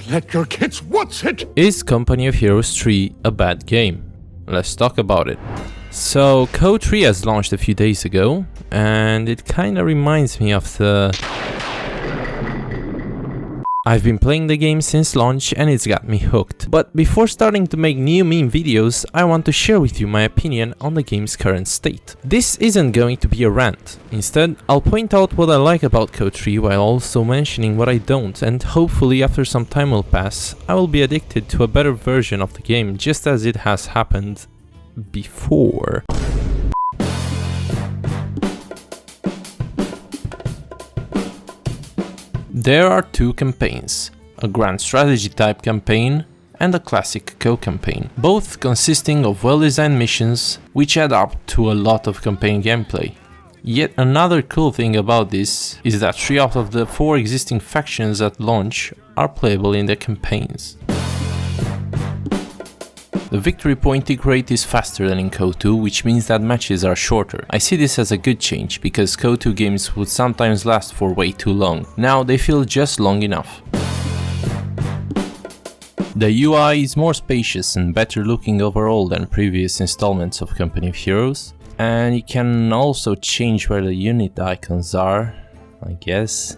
let your kids watch it! Is Company of Heroes 3 a bad game? Let's talk about it. So, Code 3 has launched a few days ago, and it kinda reminds me of the... I've been playing the game since launch and it's got me hooked. But before starting to make new meme videos, I want to share with you my opinion on the game's current state. This isn't going to be a rant. Instead, I'll point out what I like about Code 3 while also mentioning what I don't, and hopefully after some time will pass, I will be addicted to a better version of the game, just as it has happened before. There are two campaigns, a grand strategy type campaign and a classic co-campaign, both consisting of well-designed missions which add up to a lot of campaign gameplay. Yet another cool thing about this is that 3 out of the 4 existing factions at launch are playable in the campaigns. The victory point tick rate is faster than in Code 2, which means that matches are shorter. I see this as a good change, because Code 2 games would sometimes last for way too long. Now they feel just long enough. The UI is more spacious and better looking overall than previous installments of Company of Heroes. And you can also change where the unit icons are, I guess.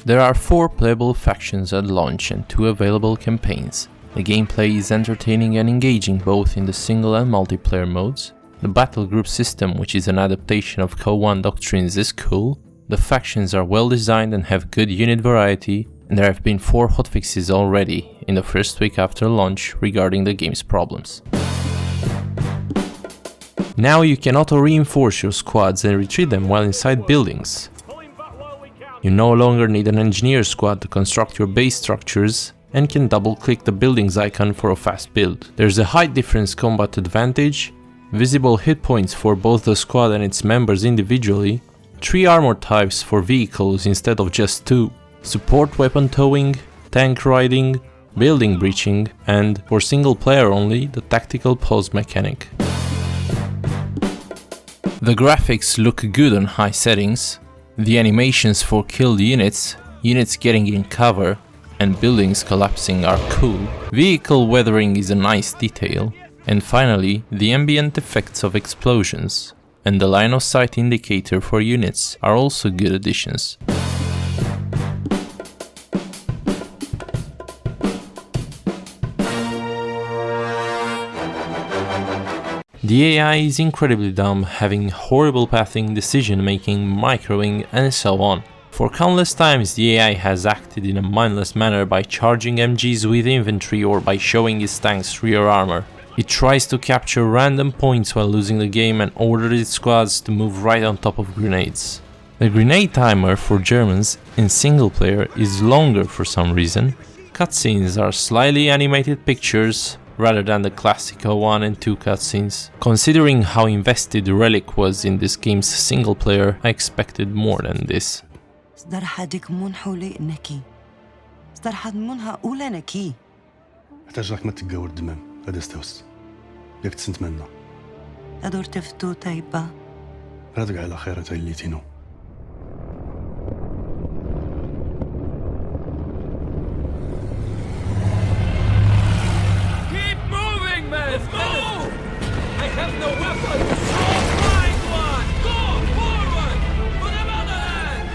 There are 4 playable factions at launch and 2 available campaigns. The gameplay is entertaining and engaging both in the single and multiplayer modes. The battle group system, which is an adaptation of Co-1 doctrines, is cool. The factions are well designed and have good unit variety, and there have been 4 hotfixes already in the first week after launch regarding the game's problems. Now you can auto-reinforce your squads and retreat them while inside buildings. You no longer need an engineer squad to construct your base structures, and can double-click the buildings icon for a fast build. There's a height difference combat advantage, visible hit points for both the squad and its members individually, 3 armor types for vehicles instead of just 2, support weapon towing, tank riding, building breaching, and, for single player only, the tactical pause mechanic. The graphics look good on high settings, the animations for killed units, units getting in cover, and buildings collapsing are cool. Vehicle weathering is a nice detail. And finally, the ambient effects of explosions and the line of sight indicator for units are also good additions. The AI is incredibly dumb, having horrible pathing, decision making, microing, and so on. For countless times the AI has acted in a mindless manner by charging MGs with infantry or by showing its tanks rear armor. It tries to capture random points while losing the game and orders its squads to move right on top of grenades. The grenade timer for Germans in single player is longer for some reason. Cutscenes are slightly animated pictures rather than the classic 1 and 2 cutscenes. Considering how invested Relic was in this game's single player, I expected more than this. احتاج لك ما تتجاور الدمام هذا استوس ليك تسنت منا أدور تفتو تايبا رجع على خيرة اللي تينو Keep moving, men! Let's go! I have no weapons! Find one! Go forward! To the motherland!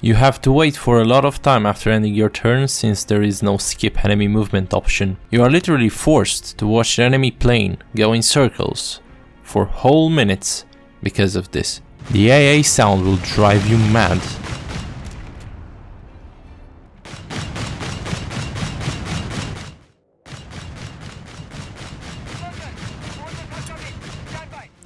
You have to wait for a lot of time after ending your turn, since there is no skip enemy movement option. You are literally forced to watch the enemy plane go in circles for whole minutes because of this. The AA sound will drive you mad.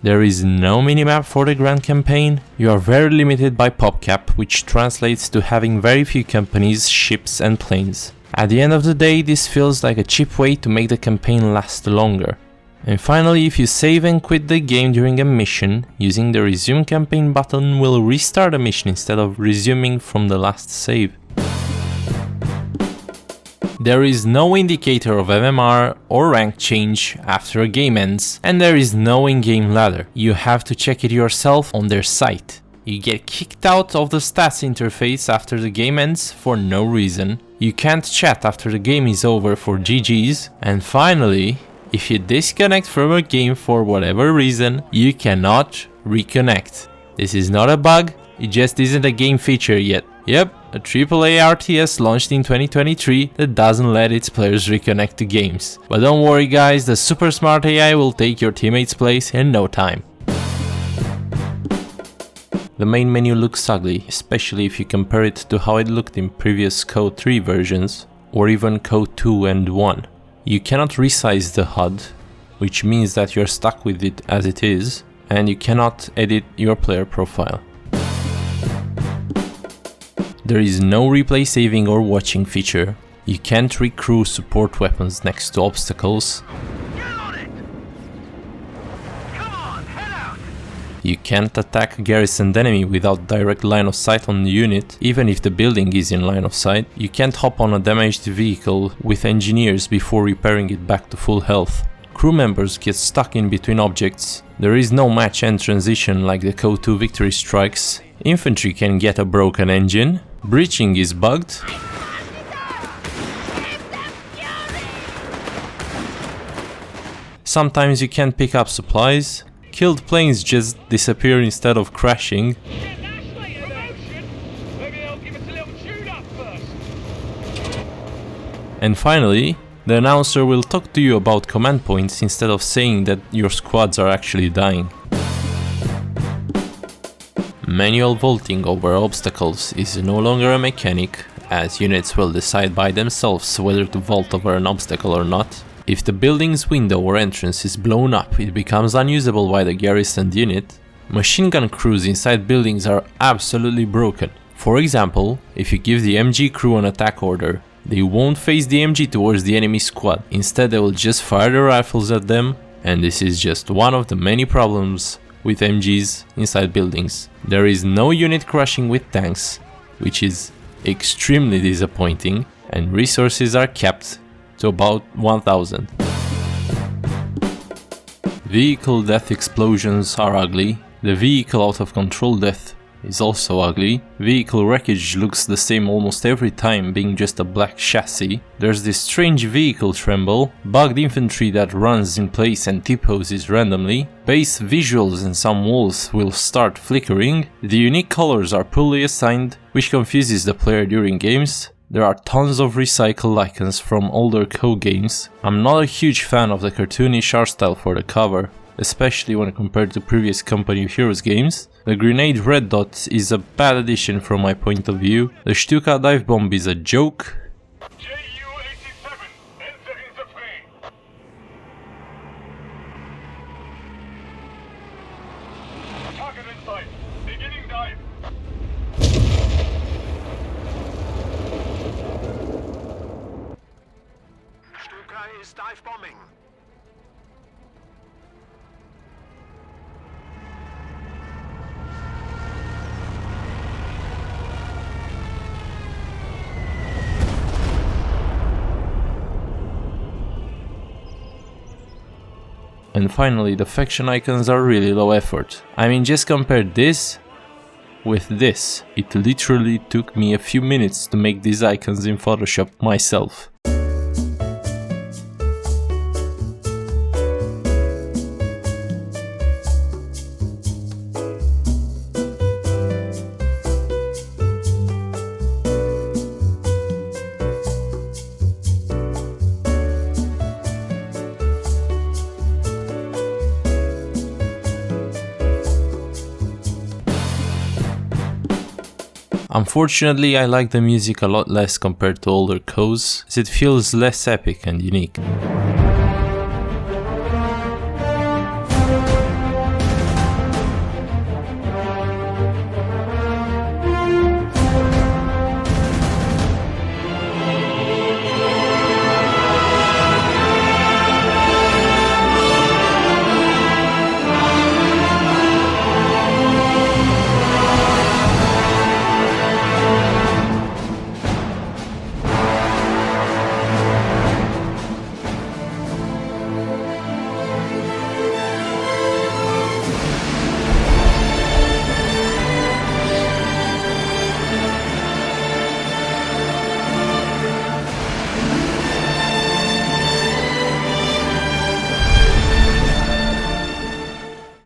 There is no minimap for the Grand Campaign. You are very limited by PopCap, which translates to having very few companies, ships and planes. At the end of the day, this feels like a cheap way to make the campaign last longer. And finally, if you save and quit the game during a mission, using the resume campaign button will restart a mission instead of resuming from the last save. There is no indicator of MMR or rank change after a game ends, and there is no in-game ladder. You have to check it yourself on their site. You get kicked out of the stats interface after the game ends for no reason. You can't chat after the game is over for GG's. And finally, if you disconnect from a game for whatever reason, you cannot reconnect. This is not a bug, it just isn't a game feature yet. Yep, a AAA RTS launched in 2023 that doesn't let its players reconnect to games. But don't worry guys, the super smart AI will take your teammate's place in no time. The main menu looks ugly, especially if you compare it to how it looked in previous Code 3 versions, or even Code 2 and 1. You cannot resize the HUD, which means that you're stuck with it as it is, and you cannot edit your player profile. There is no replay saving or watching feature. You can't recrew support weapons next to obstacles. You can't attack a garrisoned enemy without direct line of sight on the unit, even if the building is in line of sight. You can't hop on a damaged vehicle with engineers before repairing it back to full health. Crew members get stuck in between objects. There is no match end transition like the Code 2 victory strikes. Infantry can get a broken engine. Breaching is bugged. Sometimes you can't pick up supplies. Killed planes just disappear instead of crashing. And finally, the announcer will talk to you about command points instead of saying that your squads are actually dying. Manual vaulting over obstacles is no longer a mechanic, as units will decide by themselves whether to vault over an obstacle or not. If the building's window or entrance is blown up, it becomes unusable by the garrisoned unit. Machine gun crews inside buildings are absolutely broken. For example, if you give the MG crew an attack order, they won't face the MG towards the enemy squad. Instead, they will just fire their rifles at them, and this is just one of the many problems with MGs inside buildings. There is no unit crashing with tanks, which is extremely disappointing, and resources are capped to about 1000. Vehicle death explosions are ugly. The vehicle out of control death is also ugly. Vehicle wreckage looks the same almost every time, being just a black chassis. There's this strange vehicle tremble, bugged infantry that runs in place and T-poses randomly. Base visuals and some walls will start flickering. The unique colors are poorly assigned, which confuses the player during games. There are tons of recycled icons from older Code games. I'm not a huge fan of the cartoonish art style for the cover, especially when compared to previous Company of Heroes games. The grenade red dot is a bad addition from my point of view. The Stuka dive bomb is a joke. JU-87, enter in the frame. Target in sight. Beginning dive. Stuka is dive bombing. And finally, the faction icons are really low effort. I mean, just compare this with this. It literally took me a few minutes to make these icons in Photoshop myself. Unfortunately, I like the music a lot less compared to older codes, as it feels less epic and unique.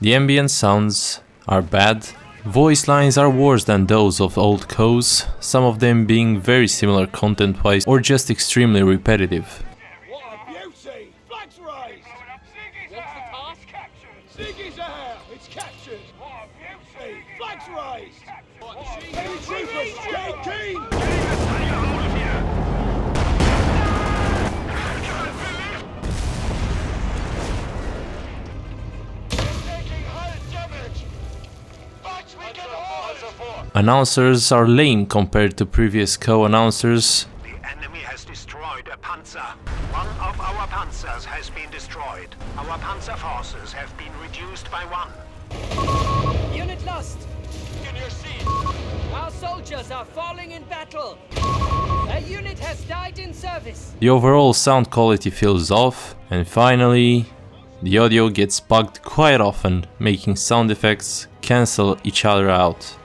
The ambient sounds are bad. Voice lines are worse than those of old codes, some of them being very similar content-wise or just extremely repetitive. What a beauty! Flags raised! What's the task? Captured! Ziggy's air! It's captured! What a beauty! Flags raised! Heavy troopers! Get keen! Announcers are lame compared to previous co-announcers. The enemy has destroyed a panzer. One of our panzers has been destroyed. Our panzer forces have been reduced by one. Unit lost! In your seat! Our soldiers are falling in battle! A unit has died in service! The overall sound quality feels off, and finally, the audio gets bugged quite often, making sound effects cancel each other out.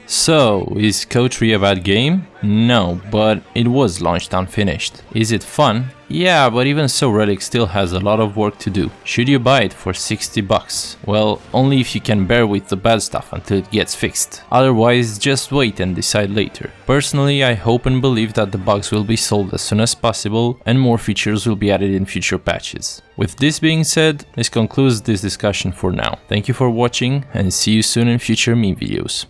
So, is Code 3 a bad game? No, but it was launched unfinished. Is it fun? Yeah, but even so, Relic still has a lot of work to do. Should you buy it for $60? Well, only if you can bear with the bad stuff until it gets fixed. Otherwise, just wait and decide later. Personally, I hope and believe that the bugs will be solved as soon as possible and more features will be added in future patches. With this being said, this concludes this discussion for now. Thank you for watching and see you soon in future meme videos.